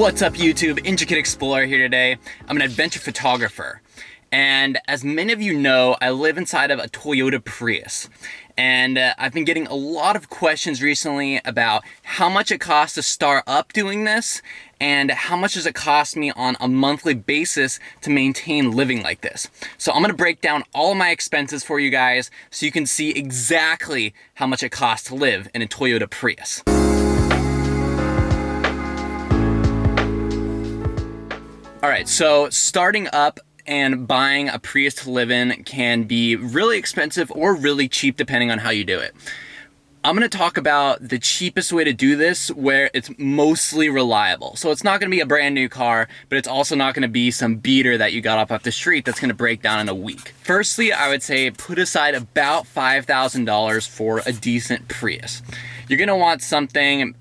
What's up YouTube, Intricate Explorer here today. I'm an adventure photographer. And as many of you know, I live inside of a Toyota Prius. And I've been getting a lot of questions recently about how much it costs to start up doing this and how much does it cost me on a monthly basis to maintain living like this. So I'm gonna break down all of my expenses for you guys so you can see exactly how much it costs to live in a Toyota Prius. All right, so starting up and buying a Prius to live in can be really expensive or really cheap depending on how you do it. I'm gonna talk about the cheapest way to do this where it's mostly reliable. So it's not gonna be a brand new car, but it's also not gonna be some beater that you got off the street that's gonna break down in a week. Firstly, I would say put aside about $5,000 for a decent Prius. You're gonna want something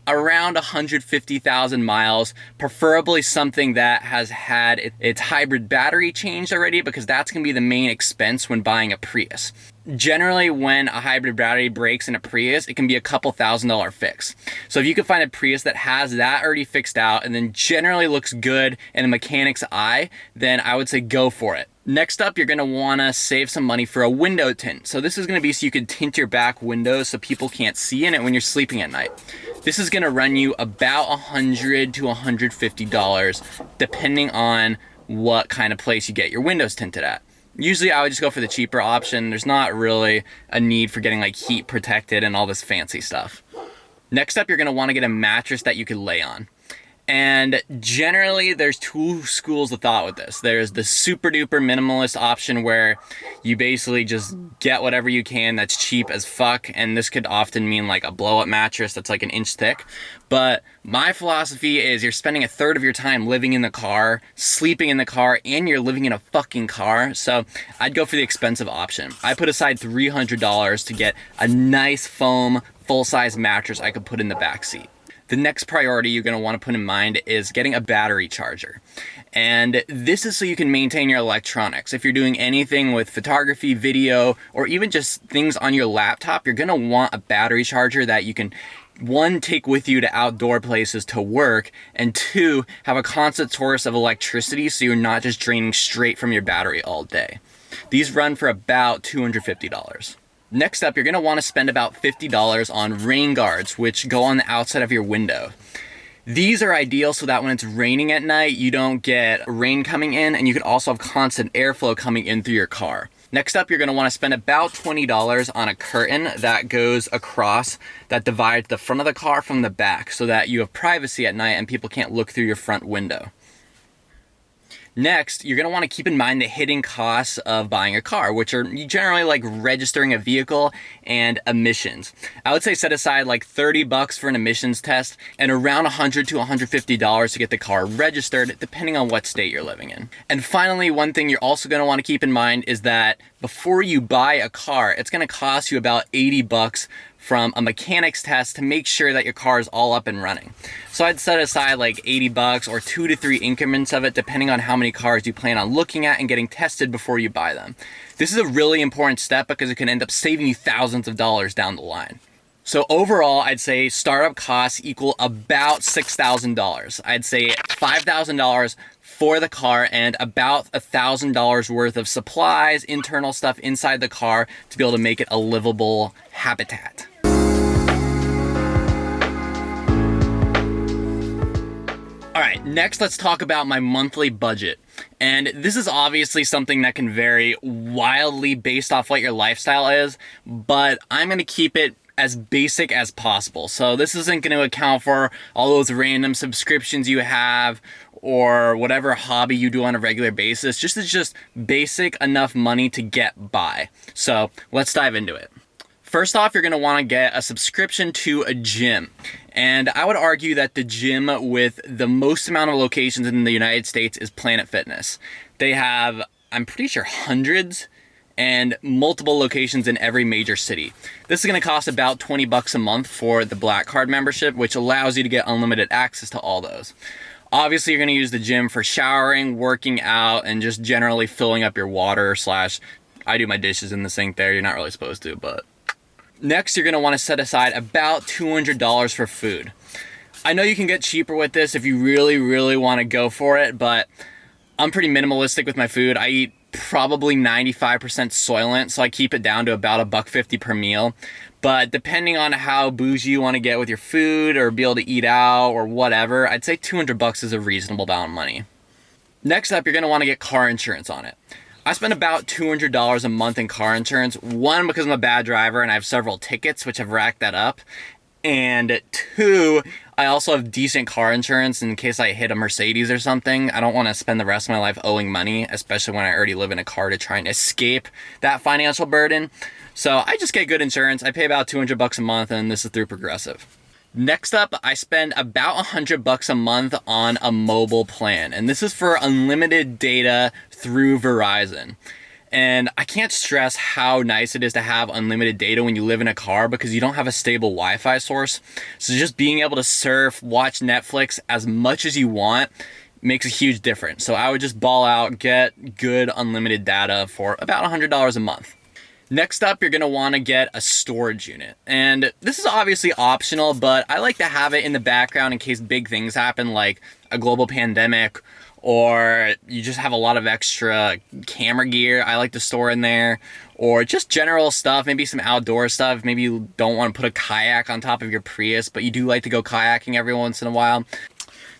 around 150,000 miles, preferably something that has had its hybrid battery changed already, because that's gonna be the main expense when buying a Prius. Generally, when a hybrid battery breaks in a Prius, it can be a couple $1,000 fix. So if you can find a Prius that has that already fixed out and then generally looks good in a mechanic's eye, then I would say go for it. Next up, you're gonna wanna save some money for a window tint. So this is gonna be so you can tint your back windows so people can't see in it when you're sleeping at night. This is gonna run you about $100 to $150, depending on what kind of place you get your windows tinted at. Usually I would just go for the cheaper option. There's not really a need for getting like heat protected and all this fancy stuff. Next up, you're gonna wanna get a mattress that you can lay on. And generally there's two schools of thought with this. There's the super duper minimalist option where you basically just get whatever you can that's cheap as fuck, and this could often mean like a blow up mattress that's like an inch thick. But my philosophy is you're spending a third of your time living in the car, sleeping in the car, and you're living in a fucking car. So I'd go for the expensive option. I put aside $300 to get a nice foam full-size mattress I could put in the back seat. The next priority you're gonna wanna put in mind is getting a battery charger. And this is so you can maintain your electronics. If you're doing anything with photography, video, or even just things on your laptop, you're gonna want a battery charger that you can, one, take with you to outdoor places to work, and two, have a constant source of electricity so you're not just draining straight from your battery all day. These run for about $250. Next up, you're gonna wanna spend about $50 on rain guards, which go on the outside of your window. These are ideal so that when it's raining at night, you don't get rain coming in, and you can also have constant airflow coming in through your car. Next up, you're gonna wanna spend about $20 on a curtain that goes across, that divides the front of the car from the back so that you have privacy at night and people can't look through your front window. Next, you're gonna wanna keep in mind the hidden costs of buying a car, which are generally like registering a vehicle and emissions. I would say set aside like $30 for an emissions test and around $100 to $150 to get the car registered, depending on what state you're living in. And finally, one thing you're also gonna wanna keep in mind is that before you buy a car, it's gonna cost you about $80 from a mechanic's test to make sure that your car is all up and running. So I'd set aside like $80 or 2 to 3 increments of it depending on how many cars you plan on looking at and getting tested before you buy them. This is a really important step because it can end up saving you thousands of dollars down the line. So overall, I'd say startup costs equal about $6,000. I'd say $5,000 for the car and about $1,000 worth of supplies, internal stuff inside the car to be able to make it a livable habitat. All right, next let's talk about my monthly budget. And this is obviously something that can vary wildly based off what your lifestyle is, but I'm gonna keep it as basic as possible. So this isn't gonna account for all those random subscriptions you have or whatever hobby you do on a regular basis. It's just basic enough money to get by. So let's dive into it. First off, you're gonna wanna get a subscription to a gym. And I would argue that the gym with the most amount of locations in the United States is Planet Fitness. They have, I'm pretty sure, hundreds and multiple locations in every major city. This is gonna cost about $20 a month for the Black Card membership, which allows you to get unlimited access to all those. Obviously, you're gonna use the gym for showering, working out, and just generally filling up your water slash, I do my dishes in the sink there. You're not really supposed to, but. Next, you're gonna wanna set aside about $200 for food. I know you can get cheaper with this if you really, really want to go for it, but I'm pretty minimalistic with my food. I eat probably 95% Soylent, so I keep it down to about $1.50 per meal. But depending on how bougie you want to get with your food or be able to eat out or whatever, I'd say $200 is a reasonable amount of money. Next up, you're going to want to get car insurance on it. I spend about $200 a month in car insurance. One, because I'm a bad driver and I have several tickets, which have racked that up. And two, I also have decent car insurance in case I hit a Mercedes or something. I don't want to spend the rest of my life owing money, especially when I already live in a car, to try and escape that financial burden. So I just get good insurance. I pay about $200 a month, and this is through Progressive. Next up, I spend about $100 a month on a mobile plan, and this is for unlimited data through Verizon. And I can't stress how nice it is to have unlimited data when you live in a car because you don't have a stable Wi-Fi source. So just being able to surf, watch Netflix as much as you want makes a huge difference. So I would just ball out, get good unlimited data for about $100 a month. Next up, you're going to want to get a storage unit. And this is obviously optional, but I like to have it in the background in case big things happen like a global pandemic, or you just have a lot of extra camera gear I like to store in there, or just general stuff, maybe some outdoor stuff. Maybe you don't want to put a kayak on top of your Prius, but you do like to go kayaking every once in a while.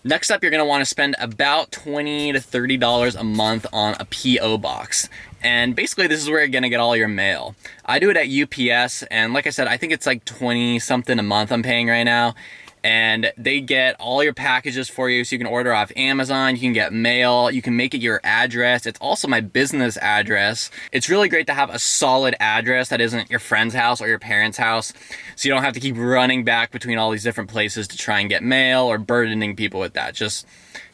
Next up, you're going to want to spend about $20 to $30 a month on a P.O. box. And basically, this is where you're going to get all your mail. I do it at UPS, and like I said, I think it's like 20 something a month I'm paying right now. And they get all your packages for you, so you can order off Amazon, you can get mail, you can make it your address. It's also my business address. It's really great to have a solid address that isn't your friend's house or your parents' house, so you don't have to keep running back between all these different places to try and get mail or burdening people with that. Just,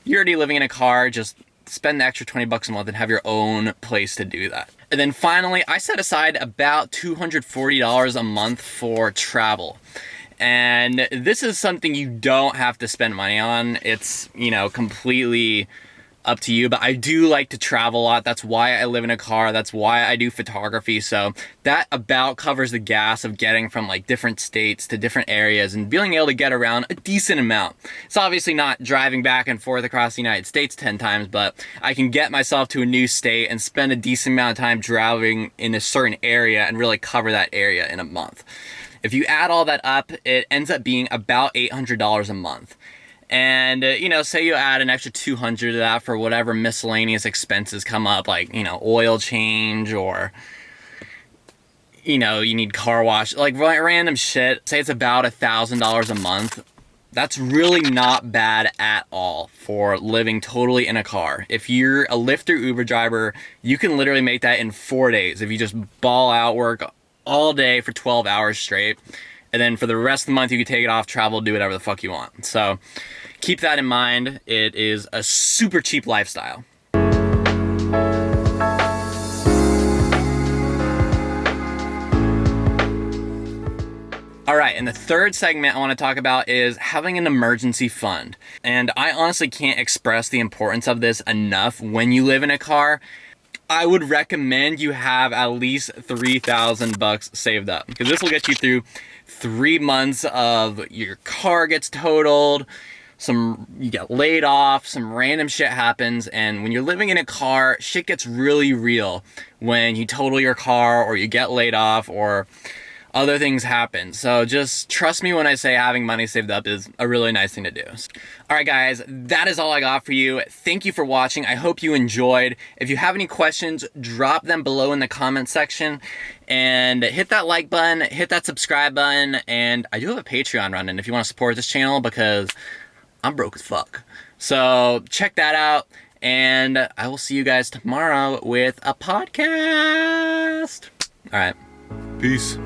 you're already living in a car, just spend the extra $20 a month and have your own place to do that. And then finally, I set aside about $240 a month for travel. And this is something you don't have to spend money on. It's, completely up to you. But I do like to travel a lot. That's why I live in a car. That's why I do photography. So that about covers the gas of getting from like different states to different areas and being able to get around a decent amount. It's obviously not driving back and forth across the United States 10 times, but I can get myself to a new state and spend a decent amount of time driving in a certain area and really cover that area in a month. If you add all that up, it ends up being about $800 a month. And, say you add an extra $200 to that for whatever miscellaneous expenses come up, like, oil change or, you need car wash, like random shit. Say it's about $1,000 a month. That's really not bad at all for living totally in a car. If you're a Lyft or Uber driver, you can literally make that in 4 days if you just ball out, work all day for 12 hours straight, and then for the rest of the month you can take it off, travel, do whatever the fuck you want. So keep that in mind. It is a super cheap lifestyle. All right, and the third segment I want to talk about is having an emergency fund. And I honestly can't express the importance of this enough when you live in a car. I would recommend you have at least $3,000 saved up, because this will get you through 3 months of your car gets totaled, you get laid off, some random shit happens, and when you're living in a car, shit gets really real when you total your car or you get laid off or other things happen. So just trust me when I say having money saved up is a really nice thing to do. All right, guys, that is all I got for you. Thank you for watching. I hope you enjoyed. If you have any questions, drop them below in the comment section, and hit that like button, hit that subscribe button, and I do have a Patreon running if you want to support this channel because I'm broke as fuck. So check that out, and I will see you guys tomorrow with a podcast. All right, peace.